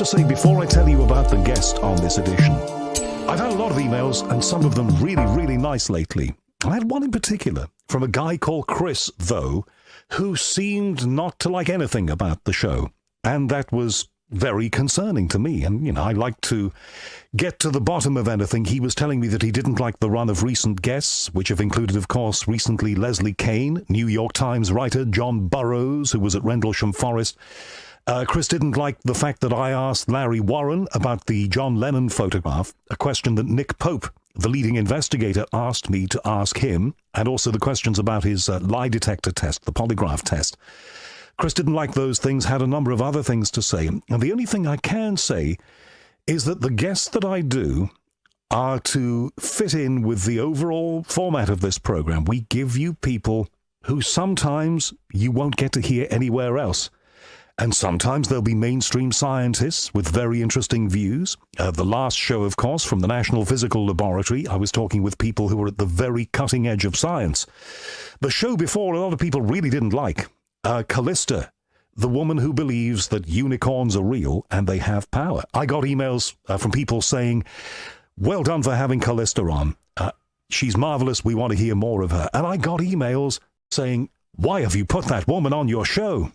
say before I tell you about the guest on this edition, I've had a lot of emails and some of them really nice lately. I had one in particular from a guy called Chris, though, who seemed not to like anything about the show. And that was very concerning to me. And, I like to get to the bottom of anything. He was telling me that he didn't like the run of recent guests, which have included, of course, recently Leslie Kean, New York Times writer John Burroughs, who was at Rendlesham Forest. Chris didn't like the fact that I asked Larry Warren about the John Lennon photograph, a question that Nick Pope, the leading investigator, asked me to ask him, and also the questions about his lie detector test, the polygraph test. Chris didn't like those things, had a number of other things to say, and the only thing I can say is that the guests that I do are to fit in with the overall format of this program. We give you people who sometimes you won't get to hear anywhere else. And sometimes there'll be mainstream scientists with very interesting views. The last show, of course, from the National Physical Laboratory, I was talking with people who were at the very cutting edge of science. The show before, a lot of people really didn't like. Callista, the woman who believes that unicorns are real and they have power. I got emails from people saying, well done for having Callista on. She's marvelous. We want to hear more of her. And I got emails saying, why have you put that woman on your show?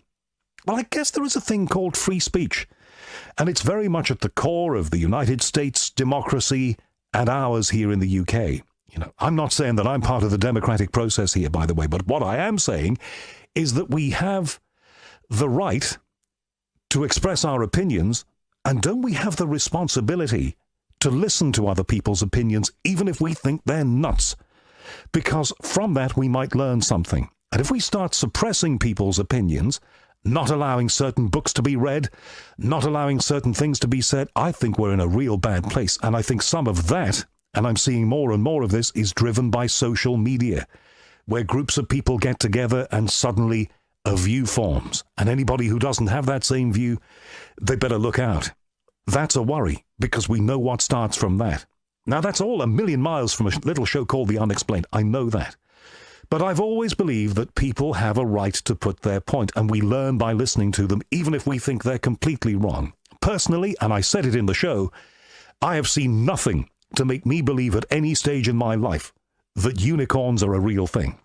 Well, I guess there is a thing called free speech, and it's very much at the core of the United States democracy and ours here in the UK. I'm not saying that I'm part of the democratic process here, by the way, but what I am saying is that we have the right to express our opinions, and don't we have the responsibility to listen to other people's opinions, even if we think they're nuts? Because from that we might learn something. And if we start suppressing people's opinions, not allowing certain books to be read, not allowing certain things to be said, I think we're in a real bad place. And I think some of that, and I'm seeing more and more of this, is driven by social media, where groups of people get together and suddenly a view forms. And anybody who doesn't have that same view, they better look out. That's a worry, because we know what starts from that. Now, that's all a million miles from a little show called The Unexplained. I know that. But I've always believed that people have a right to put their point, and we learn by listening to them, even if we think they're completely wrong. Personally, and I said it in the show, I have seen nothing to make me believe at any stage in my life that unicorns are a real thing.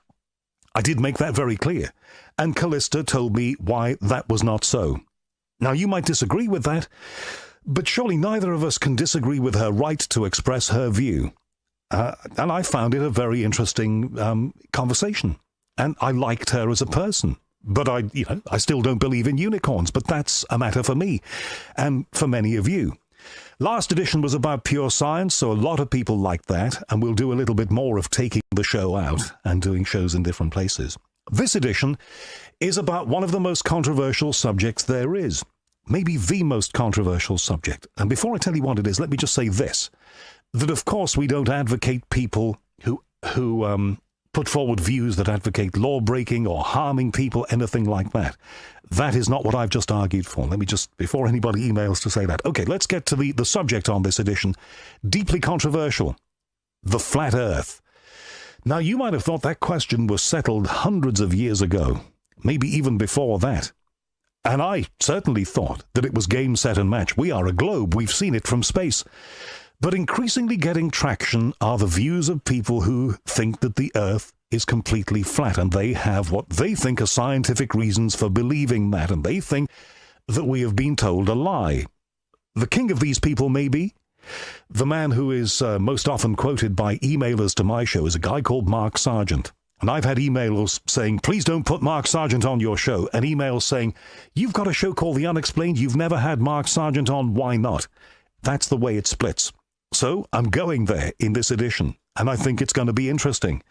I did make that very clear, and Callista told me why that was not so. Now, you might disagree with that, but surely neither of us can disagree with her right to express her view. And I found it a very interesting conversation, and I liked her as a person. But I still don't believe in unicorns, but that's a matter for me and for many of you. Last edition was about pure science, so a lot of people liked that, and we'll do a little bit more of taking the show out and doing shows in different places. This edition is about one of the most controversial subjects there is, maybe the most controversial subject. And before I tell you what it is, let me just say this, that of course we don't advocate people who put forward views that advocate law-breaking or harming people, anything like that. That is not what I've just argued for. Let me just, before anybody emails to say that. Okay, let's get to the subject on this edition. Deeply controversial. The flat earth. Now, you might have thought that question was settled hundreds of years ago, maybe even before that. And I certainly thought that it was game, set, and match. We are a globe. We've seen it from space. But increasingly getting traction are the views of people who think that the Earth is completely flat, and they have what they think are scientific reasons for believing that, and they think that we have been told a lie. The king of these people, maybe, the man who is most often quoted by emailers to my show, is a guy called Mark Sargent. And I've had emails saying, please don't put Mark Sargent on your show, and emails saying, you've got a show called The Unexplained, you've never had Mark Sargent on, why not? That's the way it splits. So I'm going there in this edition, and I think it's going to be interesting.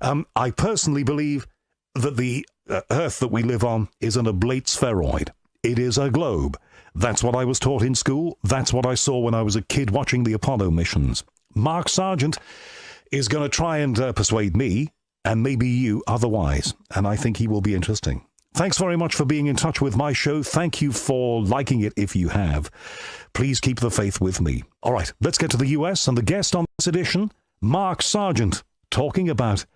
I personally believe that the Earth that we live on is an oblate spheroid. It is a globe. That's what I was taught in school. That's what I saw when I was a kid watching the Apollo missions. Mark Sargent is going to try and persuade me, and maybe you, otherwise, and I think he will be interesting. Thanks very much for being in touch with my show. Thank you for liking it if you have. Please keep the faith with me. All right, let's get to the US, and the guest on this edition, Mark Sargent, talking about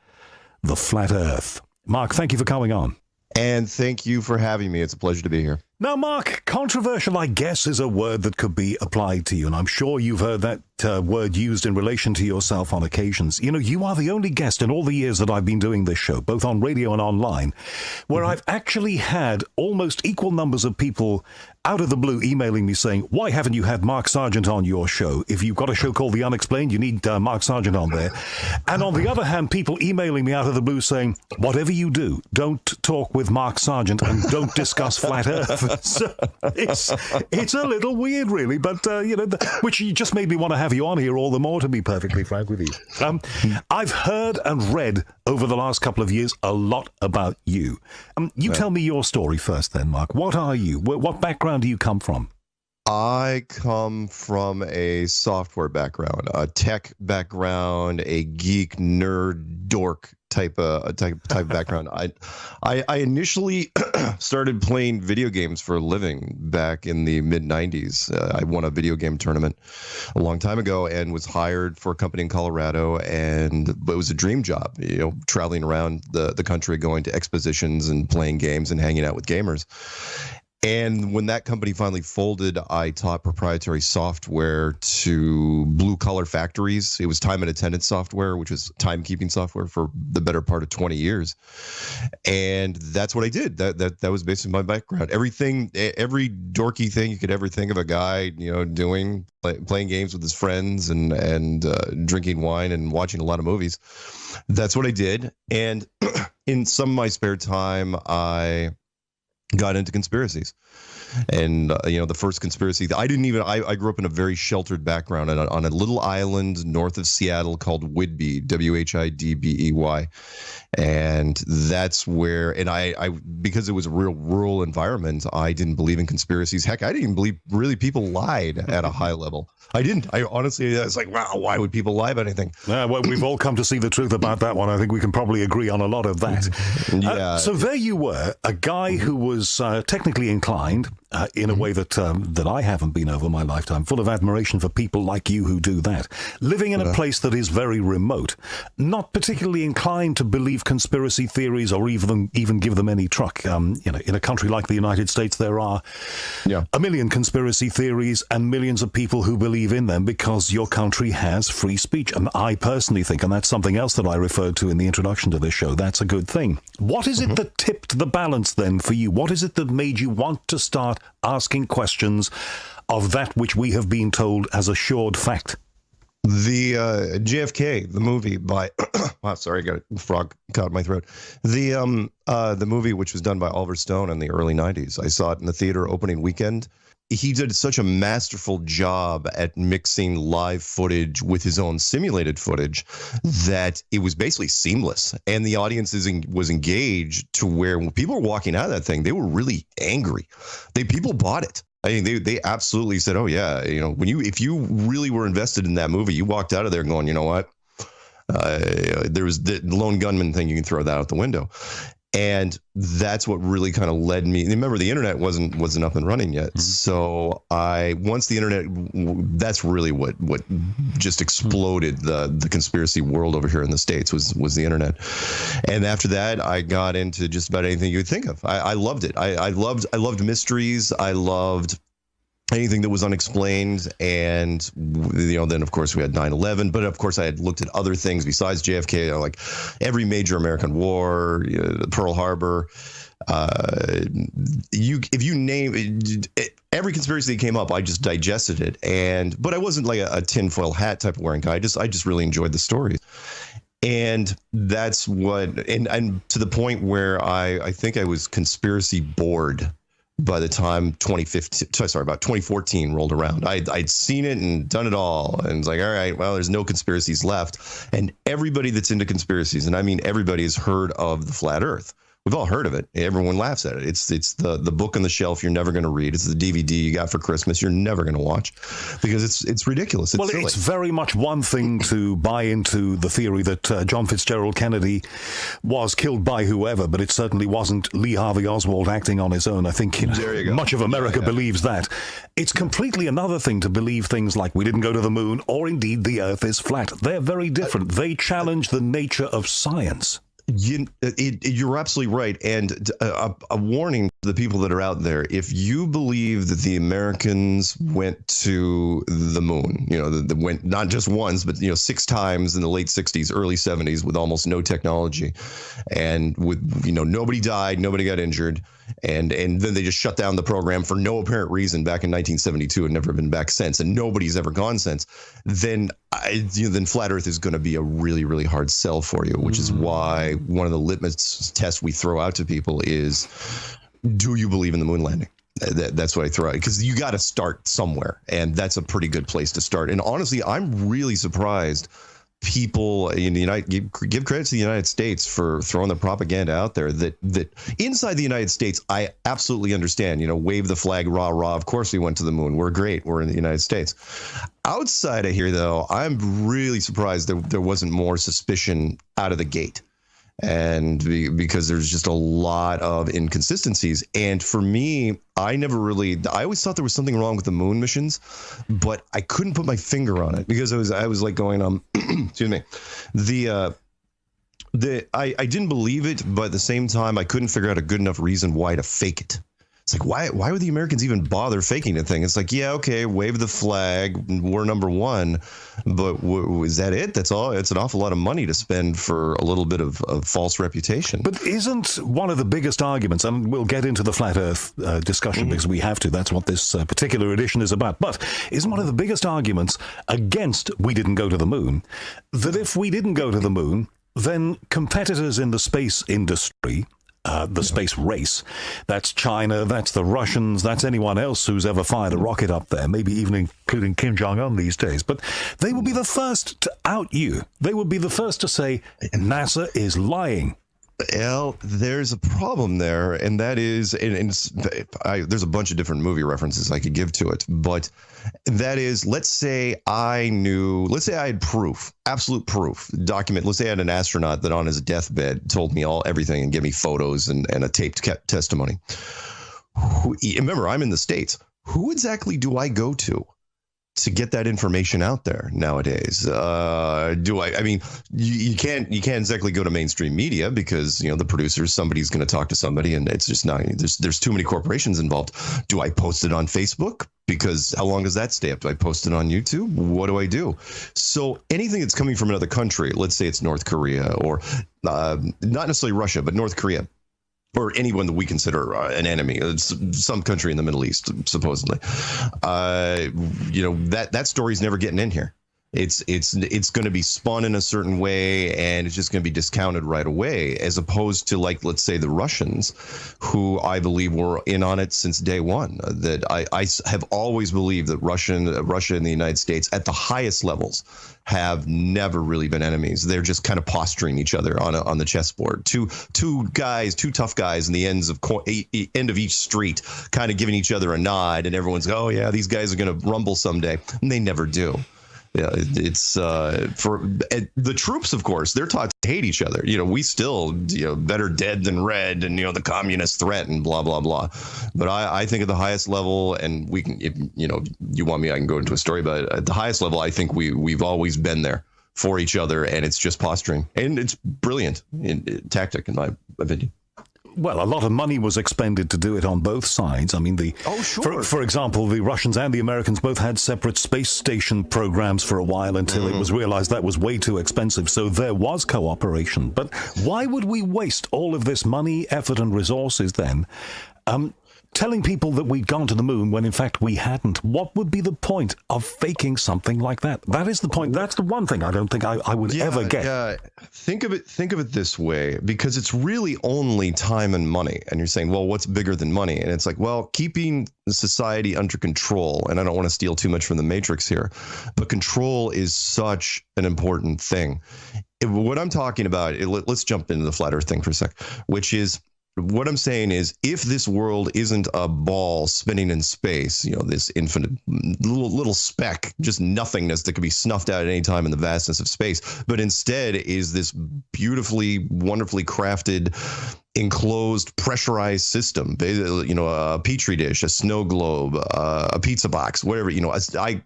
the flat earth. Mark, thank you for coming on. And thank you for having me. It's a pleasure to be here. Now, Mark, controversial, I guess, is a word that could be applied to you, and I'm sure you've heard that word used in relation to yourself on occasions. You know, you are the only guest in all the years that I've been doing this show, both on radio and online, where I've actually had almost equal numbers of people out of the blue emailing me saying, why haven't you had Mark Sargent on your show? If you've got a show called The Unexplained, you need Mark Sargent on there. And on the other hand, people emailing me out of the blue saying, whatever you do, don't talk with Mark Sargent and don't discuss Flat Earth. So it's a little weird, really, but, which just made me want to have you on here all the more, to be perfectly frank with you. I've heard and read over the last couple of years a lot about you. Tell me your story first then, Mark. What are you? What background do you come from? I come from a software background, a tech background, a geek, nerd, dork type background. I initially started playing video games for a living back in the mid-90s. I won a video game tournament a long time ago and was hired for a company in Colorado, and it was a dream job, traveling around the country, going to expositions and playing games and hanging out with gamers. And when that company finally folded, I taught proprietary software to blue-collar factories. It was time and attendance software, which was timekeeping software, for the better part of 20 years. And that's what I did. That was basically my background. Every dorky thing you could ever think of a guy, doing, playing games with his friends and drinking wine and watching a lot of movies. That's what I did. And in some of my spare time, I got into conspiracies. And, the first conspiracy, I grew up in a very sheltered background on a little island north of Seattle called Whidbey, Whidbey. And that's where, and I because it was a real rural environment, I didn't believe in conspiracies. Heck, I didn't even believe really people lied at a high level. I didn't. I honestly, it's like, wow, why would people lie about anything? Well, we've all come to see the truth about that one. I think we can probably agree on a lot of that. Yeah. So there you were, a guy who was technically inclined in a way that I haven't been over my lifetime, full of admiration for people like you who do that, living in a place that is very remote, not particularly inclined to believe conspiracy theories or even give them any truck. In a country like the United States, there are a million conspiracy theories and millions of people who believe in them because your country has free speech. And I personally think, and that's something else that I referred to in the introduction to this show, that's a good thing. What is it that tipped the balance then for you? What is it that made you want to start asking questions of that which we have been told as assured fact? The JFK, the movie by, wow, sorry, I got a frog caught in my throat. The movie, which was done by Oliver Stone in the early 90s. I saw it in the theater opening weekend. He did such a masterful job at mixing live footage with his own simulated footage that it was basically seamless. And the audience was engaged to where when people were walking out of that thing, they were really angry. People bought it. I mean, they absolutely said, oh, yeah, if you really were invested in that movie, you walked out of there going, you know what? There was the lone gunman thing. You can throw that out the window. And that's what really kind of led me. Remember, the internet wasn't up and running yet. So once the internet, that's really what just exploded the conspiracy world over here in the States was the internet. And after that, I got into just about anything you would think of. I loved it. I loved mysteries. I loved anything that was unexplained. And, then, of course, we had 9/11. But, of course, I had looked at other things besides JFK, like every major American war, Pearl Harbor. If you name every conspiracy that came up, I just digested it. But I wasn't like a tinfoil hat type of wearing guy. I just really enjoyed the stories. And that's what, and to the point where I think I was conspiracy bored by the time 2014 rolled around. I'd seen it and done it all. And it's like, all right, well, there's no conspiracies left. And everybody that's into conspiracies, and I mean everybody, has heard of the flat Earth. We've all heard of it. Everyone laughs at it. It's the book on the shelf you're never going to read. It's the DVD you got for Christmas you're never going to watch because it's ridiculous. It's silly. It's very much one thing to buy into the theory that John Fitzgerald Kennedy was killed by whoever, but it certainly wasn't Lee Harvey Oswald acting on his own. I think much of America believes that. It's completely another thing to believe things like we didn't go to the moon or indeed the Earth is flat. They're very different. They challenge the nature of science. You're absolutely right. And a warning, the people that are out there, if you believe that the Americans went to the moon, went not just once, but 6 times in the late 60s, early 70s with almost no technology, and with nobody died, nobody got injured, and then they just shut down the program for no apparent reason back in 1972 and never been back since, and nobody's ever gone since, then flat Earth is going to be a really, really hard sell for you, which is why one of the litmus tests we throw out to people is, do you believe in the moon landing? That's what I throw out, because you got to start somewhere, and that's a pretty good place to start. And honestly, I'm really surprised people in the give credit to the United States for throwing the propaganda out there that inside the United States, I absolutely understand, wave the flag, rah, rah. Of course we went to the moon. We're great. We're in the United States. Outside of here, though, I'm really surprised there wasn't more suspicion out of the gate. And because there's just a lot of inconsistencies. And for me, I always thought there was something wrong with the moon missions, but I couldn't put my finger on it because I was like going, excuse me, I didn't believe it, but at the same time, I couldn't figure out a good enough reason why to fake it. It's like, why would the Americans even bother faking the thing? It's like, yeah, okay, wave the flag, we're number one, but is that it? That's all? It's an awful lot of money to spend for a little bit of false reputation. But isn't one of the biggest arguments, and we'll get into the flat Earth discussion because we have to, that's what this particular edition is about, but isn't one of the biggest arguments against we didn't go to the moon, that if we didn't go to the moon, then competitors in the space industry, the space race, that's China, that's the Russians, that's anyone else who's ever fired a rocket up there, maybe even including Kim Jong-un these days. But they would be the first to out you. They would be the first to say NASA is lying. Well, there's a problem there, and that is, there's a bunch of different movie references I could give to it, but that is, let's say I had proof, absolute proof, document. Let's say I had an astronaut that on his deathbed told me everything and gave me photos and a taped testimony. Remember, I'm in the States. Who exactly do I go to get that information out there nowadays? I mean, you can't exactly go to mainstream media because, the producers, somebody's going to talk to somebody, and it's just not, there's too many corporations involved. Do I post it on Facebook? Because how long does that stay up? Do I post it on YouTube? What do I do? So anything that's coming from another country, let's say it's North Korea or not necessarily Russia, but North Korea, or anyone that we consider an enemy, some country in the Middle East, supposedly, that story's never getting in here. It's going to be spun in a certain way, and it's just going to be discounted right away, as opposed to, like, let's say the Russians, who I believe were in on it since day one. That I have always believed that Russia and the United States at the highest levels have never really been enemies. They're just kind of posturing each other on the chessboard. Two tough guys in the end of each street, kind of giving each other a nod, and everyone's, oh yeah, these guys are going to rumble someday, and they never do. Yeah, it's for the troops, of course, they're taught to hate each other. We still, better dead than red, and, the communist threat and blah, blah, blah. But I think at the highest level, and we can, if you want me, I can go into a story, but at the highest level, I think we've always been there for each other, and it's just posturing. And it's brilliant tactic, in my opinion. Well, a lot of money was expended to do it on both sides. I mean, for example, the Russians and the Americans both had separate space station programs for a while until it was realized that was way too expensive. So there was cooperation. But why would we waste all of this money, effort, and resources then telling people that we'd gone to the moon when in fact we hadn't? What would be the point of faking something like that? That is the point. That's the one thing I don't think I would ever get. Yeah. Think of it this way, because it's really only time and money. And you're saying, well, what's bigger than money? And it's like, well, keeping society under control. And I don't want to steal too much from the Matrix here, but control is such an important thing. What I'm talking about, let's jump into the flat Earth thing for a sec, which is, what I'm saying is, if this world isn't a ball spinning in space, this infinite little speck, just nothingness that could be snuffed out at any time in the vastness of space, but instead is this beautifully, wonderfully crafted, enclosed, pressurized system, a petri dish, a snow globe, a pizza box, whatever, I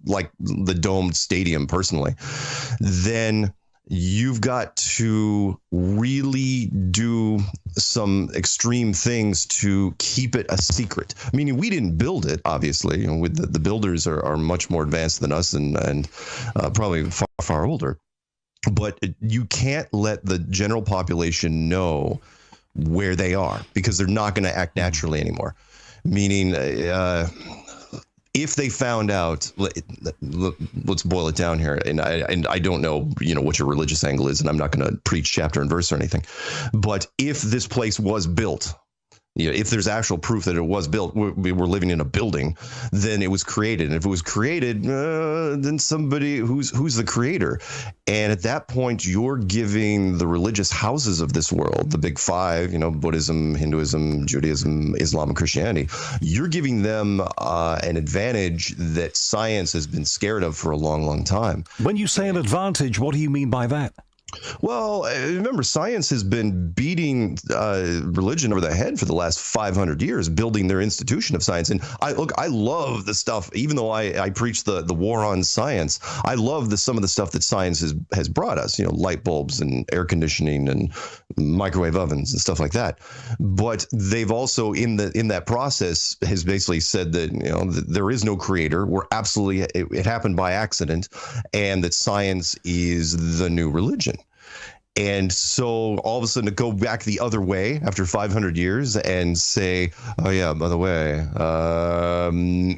like the domed stadium personally, then you've got to really do some extreme things to keep it a secret. Meaning we didn't build it, obviously. You know, with the builders are much more advanced than us and probably far, far older. But you can't let the general population know where they are because they're not going to act naturally anymore. Meaning, if they found out, let's boil it down here, and I don't know, what your religious angle is, and I'm not going to preach chapter and verse or anything, but if this place was built, if there's actual proof that it was built, we were living in a building, then it was created. And if it was created, then somebody who's the creator. And at that point, you're giving the religious houses of this world, the big five, Buddhism, Hinduism, Judaism, Islam, and Christianity, you're giving them an advantage that science has been scared of for a long, long time. When you say an advantage, what do you mean by that? Well, remember, science has been beating religion over the head for the last 500 years, building their institution of science. And I love the stuff, even though I preach the war on science, I love some of the stuff that science has brought us, light bulbs and air conditioning and microwave ovens and stuff like that. But they've also, in that process, has basically said that, there is no creator. It happened by accident, and that science is the new religion. And so all of a sudden to go back the other way after 500 years and say, oh, yeah, by the way,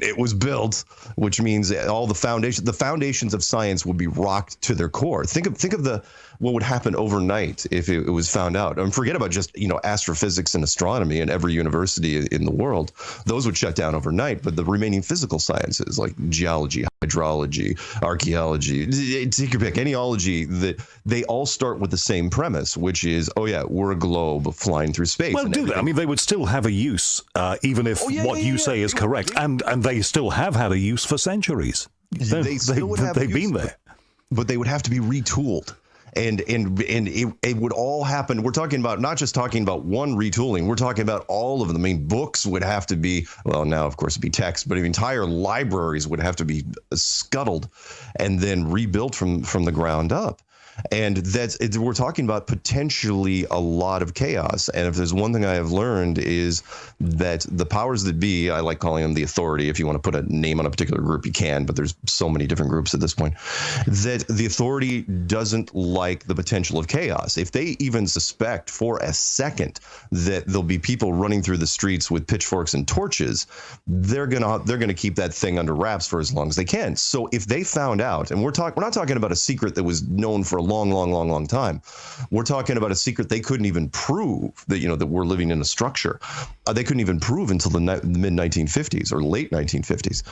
it was built, which means all the foundations of science would be rocked to their core. Think of what would happen overnight if it was found out. And forget about just, astrophysics and astronomy in every university in the world. Those would shut down overnight. But the remaining physical sciences like geology, hydrology, archaeology, take your pick, any ology, that they all start with the same premise, which is, oh, yeah, we're a globe flying through space. Well, I mean, they would still have a use, even if what you say is correct. And they still have had a use for centuries. They still would have they've been there. But they would have to be retooled. And it would all happen. We're not just talking about one retooling. We're talking about all of them. I mean, books would have to be, well, now, of course, it'd be text, but entire libraries would have to be scuttled and then rebuilt from the ground up. And we're talking about potentially a lot of chaos. And if there's one thing I have learned is that the powers that be, I like calling them the authority. If you want to put a name on a particular group, you can, but there's so many different groups at this point, that the authority doesn't like the potential of chaos. If they even suspect for a second that there'll be people running through the streets with pitchforks and torches, they're gonna keep that thing under wraps for as long as they can. So if they found out, and we're not talking about a secret that was known for a long time. We're talking about a secret they couldn't even prove, that that we're living in a structure. They couldn't even prove until the mid 1950s or late 1950s.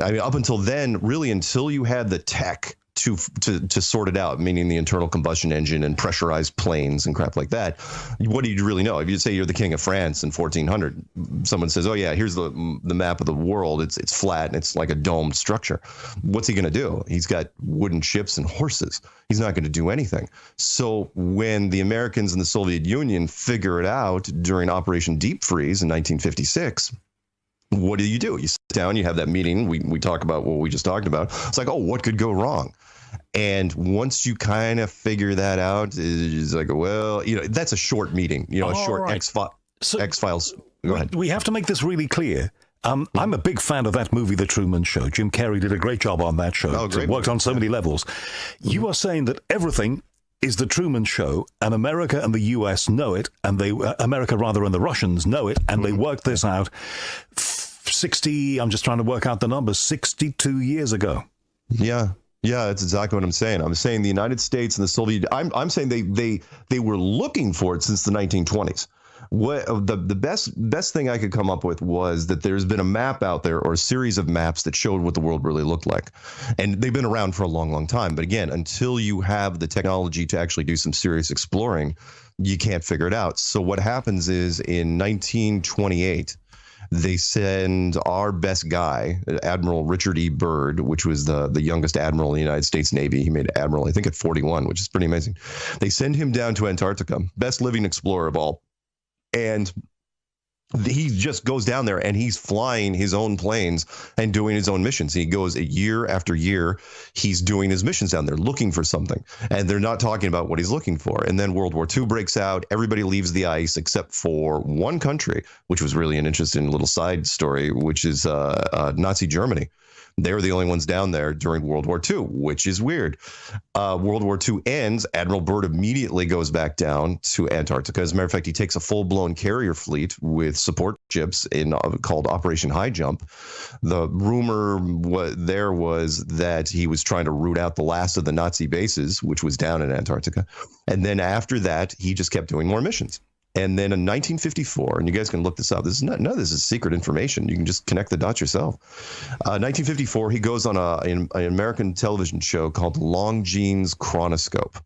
I mean, up until then, really, until you had the tech to sort it out, meaning the internal combustion engine and pressurized planes and crap like that, what do you really know? If you say you're the king of France in 1400, someone says, oh yeah, here's the map of the world. It's flat and it's like a domed structure. What's he going to do? He's got wooden ships and horses. He's not going to do anything. So when the Americans and the Soviet Union figure it out during Operation Deep Freeze in 1956, what do? You sit down, you have that meeting. We talk about what we just talked about. It's like, oh, what could go wrong? And once you kind of figure that out, it's like, well, that's a short meeting, a short right. X-Files. Go ahead. We have to make this really clear. I'm a big fan of that movie, The Truman Show. Jim Carrey did a great job on that show. Oh, great. It worked on so many levels. You are saying that everything is The Truman Show, and America and the U.S. know it, and America and the Russians know it, and they worked this out 60, I'm just trying to work out the numbers, 62 years ago. Yeah. Yeah, that's exactly what I'm saying. I'm saying the United States and the Soviet, I'm saying they were looking for it since the 1920s. What the best thing I could come up with was that there's been a map out there, or a series of maps, that showed what the world really looked like. And they've been around for a long, long time. But again, until you have the technology to actually do some serious exploring, you can't figure it out. So what happens is in 1928, they send our best guy, Admiral Richard E. Byrd, which was the youngest admiral in the United States Navy. He made admiral, I think, at 41, which is pretty amazing. They send him down to Antarctica, best living explorer of all. And He just goes down there and he's flying his own planes and doing his own missions. He goes year after year. He's doing his missions down there looking for something. And they're not talking about what he's looking for. And then World War II breaks out. Everybody leaves the ice except for one country, which was really an interesting little side story, which is Nazi Germany. They were the only ones down there during World War II, which is weird. World War II ends. Admiral Byrd immediately goes back down to Antarctica. As a matter of fact, he takes a full-blown carrier fleet with support ships called Operation High Jump. The rumor there was that he was trying to root out the last of the Nazi bases, which was down in Antarctica. And then after that, he just kept doing more missions. And then in 1954, and you guys can look this up. None of this is secret information. You can just connect the dots yourself. 1954, he goes on an American television show called Longines Chronoscope.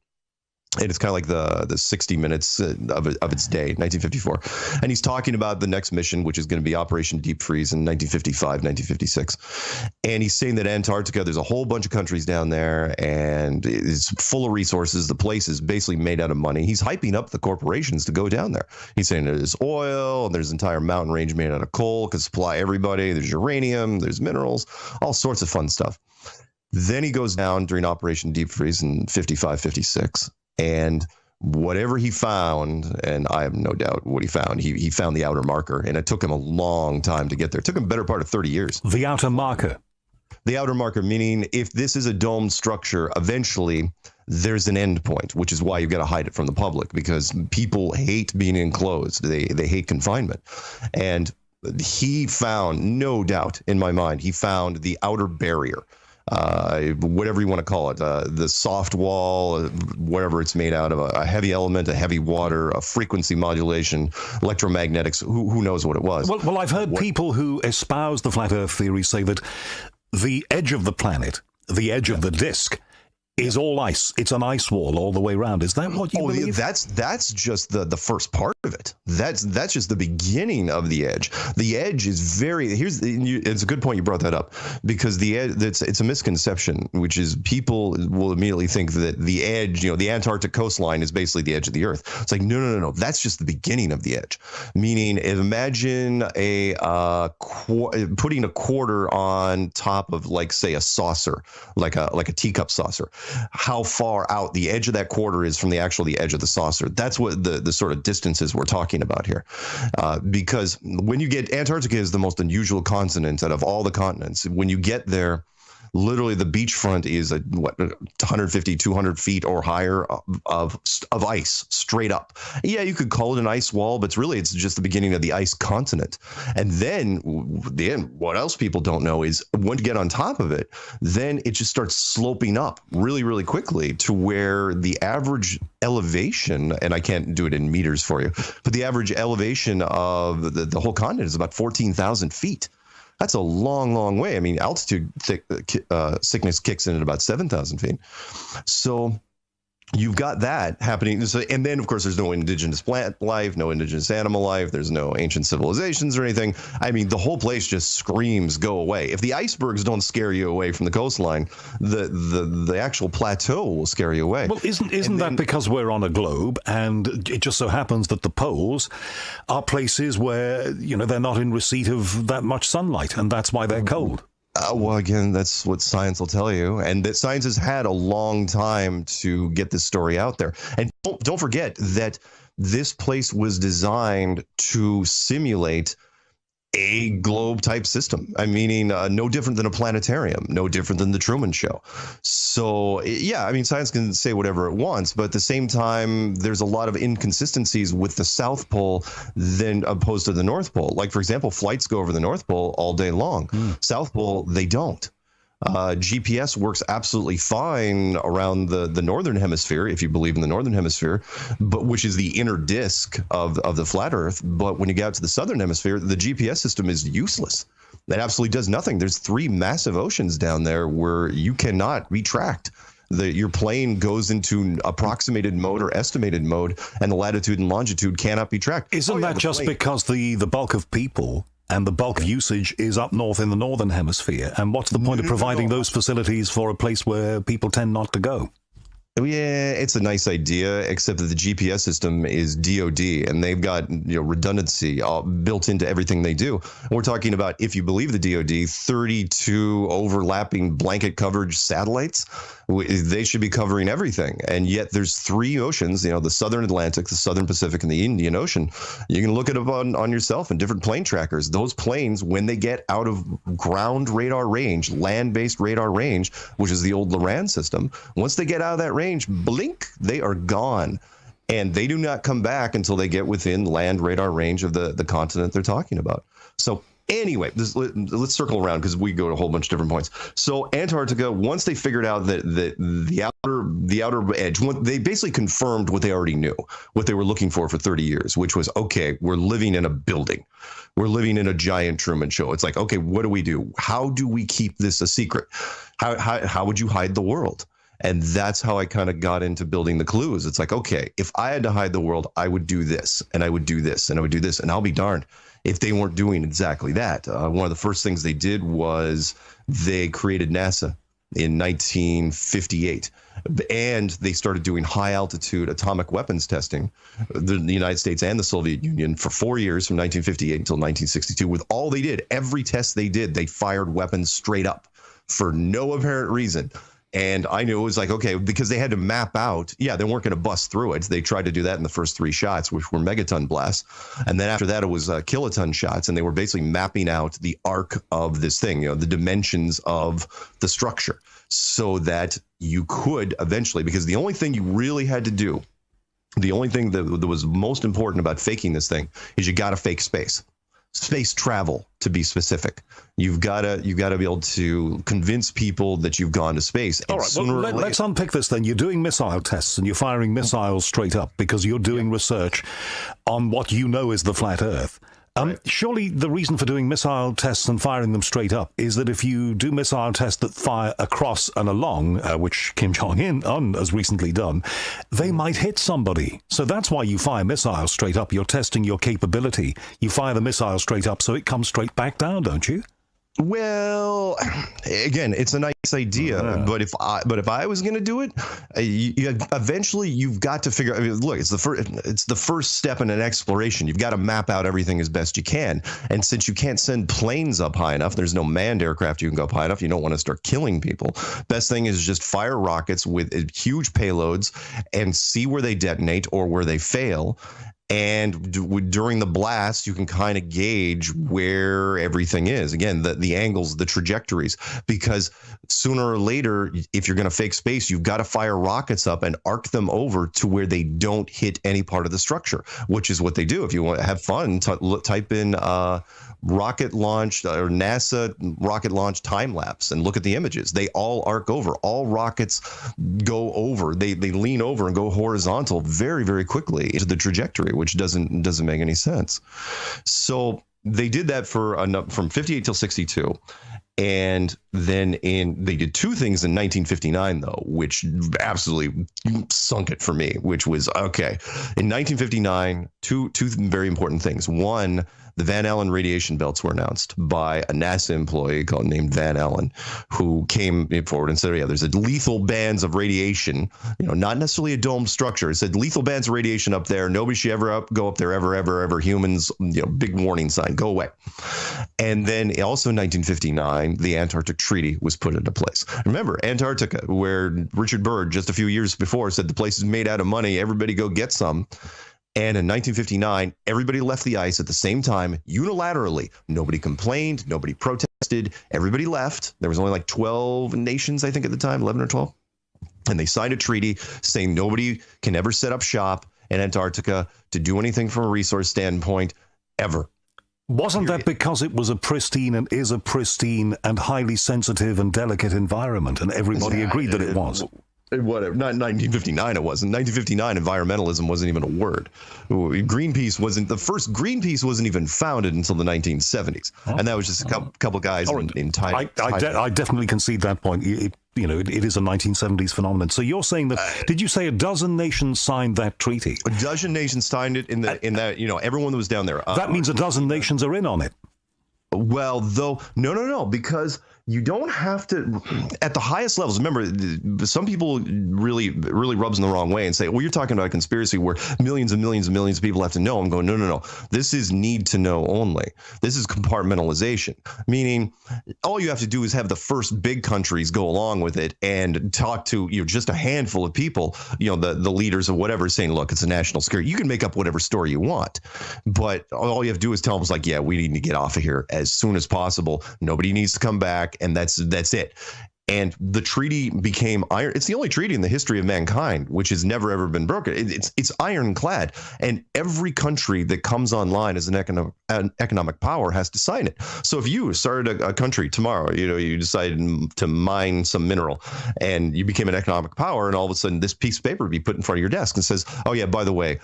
And it's kind of like the 60 Minutes of its day, 1954. And he's talking about the next mission, which is going to be Operation Deep Freeze in 1955, 1956. And he's saying that Antarctica, there's a whole bunch of countries down there, and it's full of resources. The place is basically made out of money. He's hyping up the corporations to go down there. He's saying there's oil, and there's an entire mountain range made out of coal, can supply everybody. There's uranium, there's minerals, all sorts of fun stuff. Then he goes down during Operation Deep Freeze in 55, 56. And whatever he found, and I have no doubt what he found, he found the outer marker, and it took him a long time to get there. It took him a better part of 30 years. The outer marker. The outer marker, meaning if this is a domed structure, eventually there's an end point, which is why you've got to hide it from the public, because people hate being enclosed. They hate confinement. And he found, no doubt in my mind, he found the outer barrier. Whatever you want to call it, the soft wall, whatever it's made out of, a heavy element, a heavy water, a frequency modulation, electromagnetics, who knows what it was. Well, I've heard people who espouse the flat earth theory say that the edge of the planet, the edge of the disk, is all ice. It's an ice wall all the way around. Is that what you believe? That's just the first part of it. That's just the beginning of the edge. The edge is it's a good point you brought that up, because it's a misconception, which is people will immediately think that the edge, the Antarctic coastline is basically the edge of the earth. It's like, no. That's just the beginning of the edge. Meaning, imagine putting a quarter on top of, like, say, a saucer, like a teacup saucer. How far out the edge of that quarter is from the edge of the saucer. That's what the sort of distances we're talking about here. Because when you get, Antarctica is the most unusual continent out of all the continents. When you get there, literally the beachfront is 150, 200 feet or higher of ice straight up. Yeah, you could call it an ice wall, but it's just the beginning of the ice continent. And then what else people don't know is once you get on top of it, then it just starts sloping up really, really quickly to where the average elevation, and I can't do it in meters for you, but the average elevation of the whole continent is about 14,000 feet. That's a long, long way. I mean, altitude sickness kicks in at about 7,000 feet. So you've got that happening. And then, of course, there's no indigenous plant life, no indigenous animal life. There's no ancient civilizations or anything. I mean, the whole place just screams, go away. If the icebergs don't scare you away from the coastline, the actual plateau will scare you away. Well, isn't that because we're on a globe, and it just so happens that the poles are places where, they're not in receipt of that much sunlight, and that's why they're cold? Well, again, that's what science will tell you, and that science has had a long time to get this story out there. And don't forget that this place was designed to simulate a globe-type system. I mean, no different than a planetarium, no different than the Truman Show. So, yeah, I mean, science can say whatever it wants, but at the same time, there's a lot of inconsistencies with the South Pole than opposed to the North Pole. Like, for example, flights go over the North Pole all day long. South Pole, they don't. GPS works absolutely fine around the northern hemisphere, if you believe in the northern hemisphere, but which is the inner disk of the flat Earth. But when you get out to the southern hemisphere, the GPS system is useless. That absolutely does nothing. There's 3 massive oceans down there where you cannot be tracked. Your plane goes into approximated mode or estimated mode, and the latitude and longitude cannot be tracked. Isn't that just because the bulk of people and the bulk of usage is up north in the northern hemisphere? And what's the point of providing those facilities for a place where people tend not to go? Yeah, it's a nice idea, except that the GPS system is DoD, and they've got redundancy built into everything they do. We're talking about, if you believe the DoD, 32 overlapping blanket coverage satellites. They should be covering everything, and yet there's 3 oceans. The Southern Atlantic, the Southern Pacific, and the Indian Ocean. You can look it up on yourself and different plane trackers. Those planes, when they get out of ground radar range, land-based radar range, which is the old Loran system, once they get out of that range, blink, they are gone. And they do not come back until they get within land radar range of the continent they're talking about. So anyway, let's circle around because we go to a whole bunch of different points. So Antarctica, once they figured out that the outer edge, they basically confirmed what they already knew, what they were looking for 30 years, which was, okay, we're living in a building. We're living in a giant Truman Show. It's like, okay, what do we do? How do we keep this a secret? How would you hide the world? And that's how I kind of got into building the clues. It's like, okay, if I had to hide the world, I would do this, and I would do this, and I would do this, and I'll be darned if they weren't doing exactly that. One of the first things they did was they created NASA in 1958, and they started doing high altitude atomic weapons testing, the United States and the Soviet Union, for 4 years, from 1958 until 1962. With all they did, every test they did, they fired weapons straight up for no apparent reason. And I knew it was like, okay, because they had to map out. Yeah, they weren't going to bust through it. They tried to do that in the first 3 shots, which were megaton blasts. And then after that, it was kiloton shots. And they were basically mapping out the arc of this thing, the dimensions of the structure, so that you could eventually, because the only thing you really had to do, the only thing that was most important about faking this thing is you got to fake space travel, to be specific. You've got to be able to convince people that you've gone to space. All right, well, let's unpick this then. You're doing missile tests and you're firing missiles straight up because you're doing research on what you know is the flat Earth. Right. Surely the reason for doing missile tests and firing them straight up is that if you do missile tests that fire across and along, which Kim Jong-un has recently done, they might hit somebody. So that's why you fire missiles straight up. You're testing your capability. You fire the missile straight up so it comes straight back down, don't you? Well, again, it's a nice idea, but if I was going to do it, eventually you've got to figure. I mean, look, it's the first step in an exploration. You've got to map out everything as best you can, and since you can't send planes up high enough, there's no manned aircraft you can go up high enough. You don't want to start killing people. Best thing is just fire rockets with huge payloads and see where they detonate or where they fail. And during the blast, you can kind of gauge where everything is. Again, the angles, the trajectories, because sooner or later, if you're going to fake space, you've got to fire rockets up and arc them over to where they don't hit any part of the structure, which is what they do. If you want to have fun, type in rocket launch or NASA rocket launch time lapse and look at the images. They all arc over. All rockets go over. They lean over and go horizontal very, very quickly into the trajectory, which doesn't make any sense. So they did that from 58 till 62. And then they did 2 things in 1959, though, which absolutely sunk it for me, which was, okay, in 1959, two very important things. One, the Van Allen radiation belts were announced by a NASA employee named Van Allen, who came forward and said, yeah, there's a lethal bands of radiation, not necessarily a dome structure. It said lethal bands of radiation up there. Nobody should ever go up there, ever. Humans, big warning sign, go away. And then also in 1959, the Antarctic Treaty was put into place. Remember, Antarctica, where Richard Byrd just a few years before said the place is made out of money, everybody go get some. And in 1959, everybody left the ice at the same time, unilaterally. Nobody complained. Nobody protested. Everybody left. There was only like 12 nations, I think, at the time, 11 or 12. And they signed a treaty saying nobody can ever set up shop in Antarctica to do anything from a resource standpoint ever. Wasn't that because it was a pristine and is a pristine and highly sensitive and delicate environment, and everybody agreed that it was? Whatever. Not 1959. It wasn't. 1959. Environmentalism wasn't even a word. Greenpeace wasn't even founded until the 1970s, and that was just a couple guys in time. I definitely concede that point. It is a 1970s phenomenon. So you're saying that? Did you say a dozen nations signed that treaty? A dozen nations signed it in that. Everyone that was down there. That means a dozen nations are in on it. Well, though, no, because you don't have to, at the highest levels. Remember, some people really rubs in the wrong way and say, well, you're talking about a conspiracy where millions and millions and millions of people have to know. I'm going, no. This is need to know only. This is compartmentalization, meaning all you have to do is have the first big countries go along with it and talk to just a handful of people, the leaders of whatever, saying, look, it's a national security. You can make up whatever story you want, but all you have to do is tell them, like, yeah, we need to get off of here as soon as possible. Nobody needs to come back. And that's it. And the treaty became iron. It's the only treaty in the history of mankind which has never, ever been broken. It's ironclad. And every country that comes online as an economic power has to sign it. So if you started a country tomorrow, you decided to mine some mineral and you became an economic power, and all of a sudden this piece of paper would be put in front of your desk and says, oh, yeah, by the way,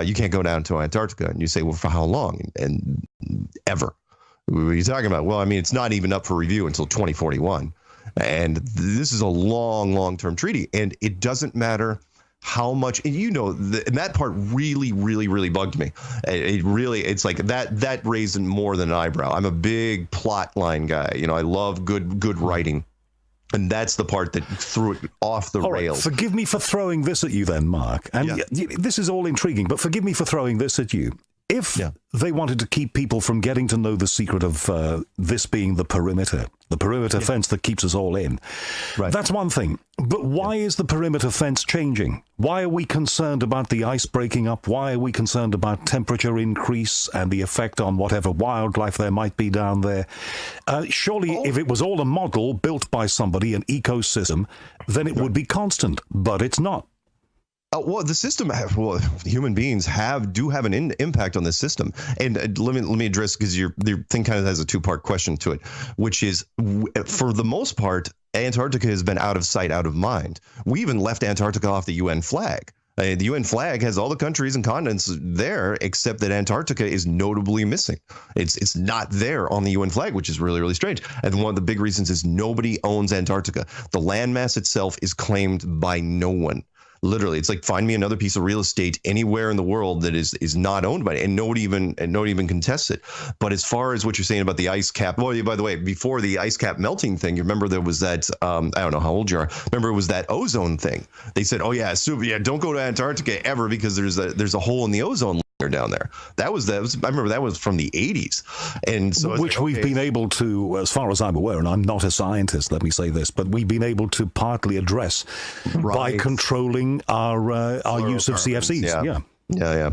you can't go down to Antarctica. And you say, well, for how long? And ever. What are you talking about? Well, I mean, it's not even up for review until 2041. And this is a long-term treaty. And it doesn't matter how much, and and that part really, really, really bugged me. It's like that raised more than an eyebrow. I'm a big plot line guy. I love good writing. And that's the part that threw it off the rails. Right, forgive me for throwing this at you then, Mark. And this is all intriguing, but forgive me for throwing this at you. If they wanted to keep people from getting to know the secret of this being the perimeter fence that keeps us all in, that's one thing. But why is the perimeter fence changing? Why are we concerned about the ice breaking up? Why are we concerned about temperature increase and the effect on whatever wildlife there might be down there? Surely, if it was all a model built by somebody, an ecosystem, then it would be constant. But it's not. Well, the system, human beings do have an impact on the system. And let me address, because your thing kind of has a two-part question to it, which is, for the most part, Antarctica has been out of sight, out of mind. We even left Antarctica off the UN flag. The UN flag has all the countries and continents there, except that Antarctica is notably missing. It's not there on the UN flag, which is really, really strange. And one of the big reasons is nobody owns Antarctica. The landmass itself is claimed by no one. Literally, it's like, find me another piece of real estate anywhere in the world that is not owned by it, and nobody even contests it. But as far as what you're saying about the ice cap, well, by the way, before the ice cap melting thing, you remember there was that, I don't know how old you are. Remember, it was that ozone thing. They said, oh yeah, don't go to Antarctica ever because there's a hole in the ozone layer down there. I remember that was from the 80s, and so which we've been able to, as far as I'm aware, and I'm not a scientist, let me say this, but we've been able to partly address by controlling our use of CFCs. Yeah.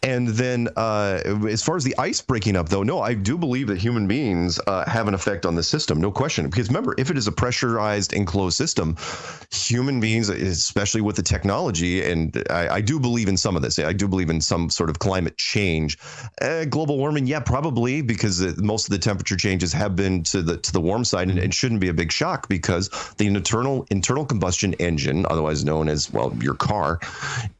And then as far as the ice breaking up, though, no, I do believe that human beings have an effect on the system, no question. Because remember, if it is a pressurized, enclosed system, human beings, especially with the technology, and I do believe in some of this. I do believe in some sort of climate change. Global warming, yeah, probably, because most of the temperature changes have been to the warm side, and it shouldn't be a big shock because the internal combustion engine, otherwise known as, well, your car,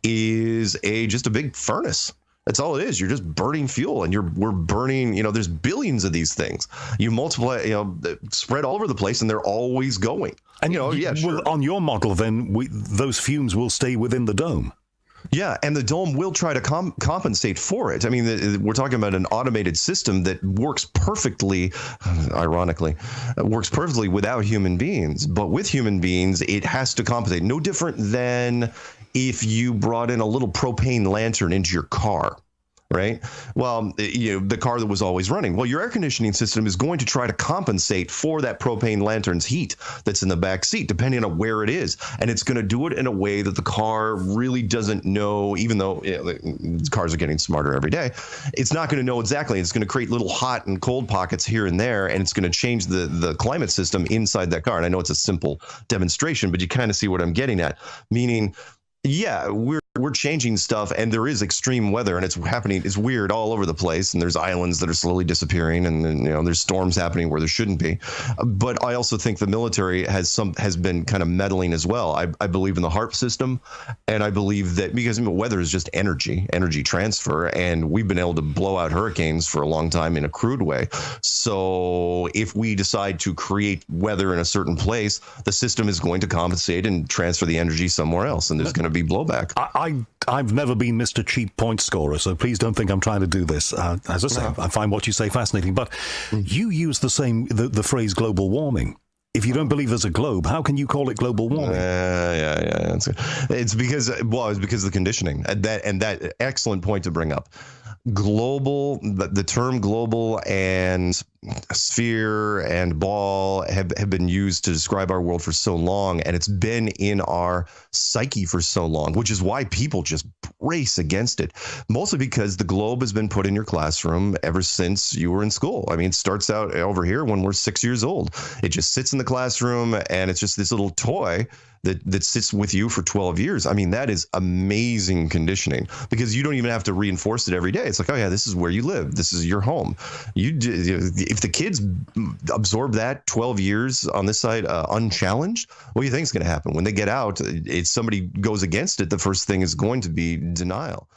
is just a big furnace. That's all it is. You're just burning fuel, and we're burning, there's billions of these things. You multiply, spread all over the place, and they're always going. And sure. On your model, then those fumes will stay within the dome. Yeah, and the dome will try to compensate for it. I mean, we're talking about an automated system that works perfectly, ironically, works perfectly without human beings. But with human beings, it has to compensate. No different than if you brought in a little propane lantern into your car. Right. Well, the car that was always running. Well, your air conditioning system is going to try to compensate for that propane lantern's heat that's in the back seat, depending on where it is. And it's going to do it in a way that the car really doesn't know, even though the cars are getting smarter every day. It's not going to know exactly. It's going to create little hot and cold pockets here and there, and it's going to change the climate system inside that car. And I know it's a simple demonstration, but you kind of see what I'm getting at, meaning, yeah, we're changing stuff, and there is extreme weather, and it's happening. It's weird all over the place, and there's islands that are slowly disappearing, and then, there's storms happening where there shouldn't be. But I also think the military has been kind of meddling as well. I believe in the HAARP system, and I believe that because weather is just energy transfer, and we've been able to blow out hurricanes for a long time in a crude way. So if we decide to create weather in a certain place, the system is going to compensate and transfer the energy somewhere else, and there's going to be blowback. I've never been Mr. Cheap Point Scorer, so please don't think I'm trying to do this. As I say, I find what you say fascinating, but you use the phrase global warming. If you don't believe there's a globe, how can you call it global warming? Yeah. It's because of the conditioning. And that excellent point to bring up. Global, the term global and sphere and ball have been used to describe our world for so long, and it's been in our psyche for so long, which is why people just brace against it, mostly because the globe has been put in your classroom ever since you were in school. I mean, it starts out over here when we're 6 years old. It just sits in the classroom, and it's just this little toy that sits with you for 12 years. I mean, that is amazing conditioning, because you don't even have to reinforce it every day. It's like, oh yeah, this is where you live. This is your home. If the kids absorb that 12 years on this side unchallenged, what do you think is going to happen? When they get out, if somebody goes against it, the first thing is going to be denial.